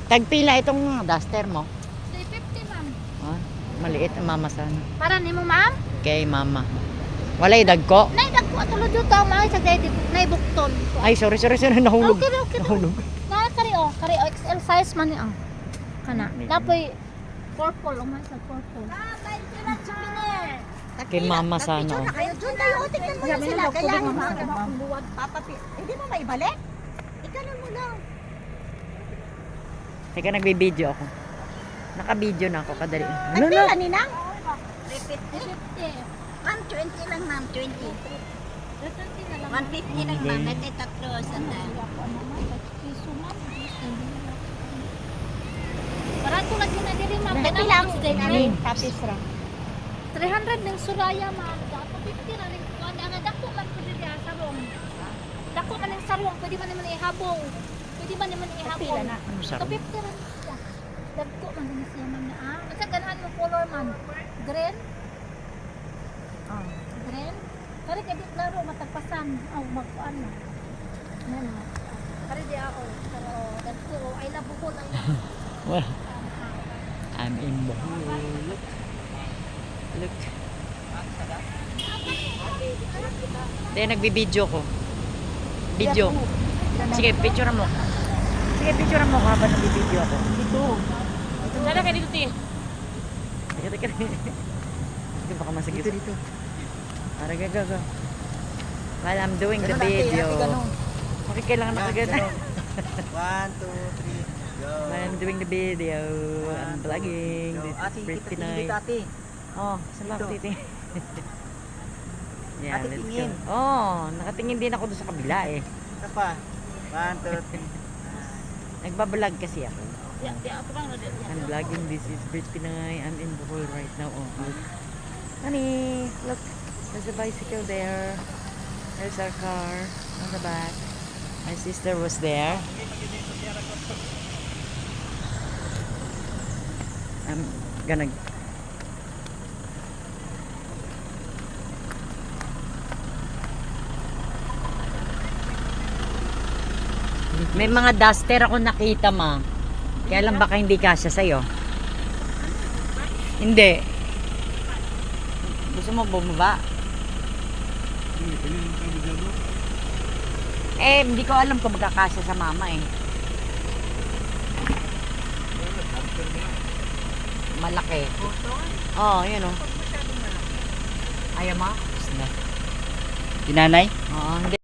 Tagpila itong duster mo. 350 ma'am. Ah, maliit ang mama sana. Para nimo ma'am? Kay mama. Walay dagko. Nay dagko tulod jud ta mga sa daddy nay bukton. Ay, sorry. Nahulog. Okay. Nahulog. Na kari XL size man ni ang. Kana. Napoy purple umay sa purple. Kay mama sana. Oh. Doon tayo, tingnan mo lang sila. Kaya buwag papapi. Hindi mo maibalik? Ikanon mo lang. Teka, nagbibideo ako. Naka-video na ako, kadali. Ano na? Nagpila ni Nang? 350. Ma'am, 20 lang ma'am, 20. 350 na lang. 150 lang ma'am, ito tatlo, sandal. Piso ma'am. Barato lagi na diri ma'am. Nagpila ang Dili. tapis ra. 300 ng suraya ma'am. Dapo 50 na rin. Ang dako man ko diri sarong. Dako man ang sarong, pwede man naman ihabong. Pwede man naman ihabong. Pila na. Ano sa 250 rin siya. Dagko man din siya ma'am na ah. Basta ganahan mo color ma'am. Green. Oh. Green. Kari kay di klaro matagpasan. Aw magkuan na. Ano. Kari di ako. Pero dagko I love Bohol. I love. Well, I'm in Bohol. Look. Hindi, nagbibideo ko. Video. Sige, picture mo. Sige, picture mo habang nagbibideo ako. Ito. Dala kay dito ti. Teka. Sige, baka masagip. Dito. Para gaga. While I'm doing the video. Okay, kailangan nakagano. 1, 2, 3, go. While I'm doing the video, I'm vlogging. This is Ate, pretty kita night. dito ate. Oh, sa Dito. titi. Yeah, Ate, let's go. tingin. Oh, nakatingin din ako doon sa kabila eh. Isa pa. 1, 2, 3. Nagbablog kasi ako. Ako bang I'm vlogging. This is pretty night. I'm in Bohol right now. Oh, look. Honey, look. There's a bicycle there. There's our car on the back. My sister was there. I'm gonna may mga duster ako nakita ma. Kaya lang baka hindi kasya sa'yo. Hindi. Gusto mo bumaba? Eh, hindi ko alam kung magkakasya sa mama eh. Malaki. Oo, yun o. Ayaw mo? Dinanay? Oo, hindi.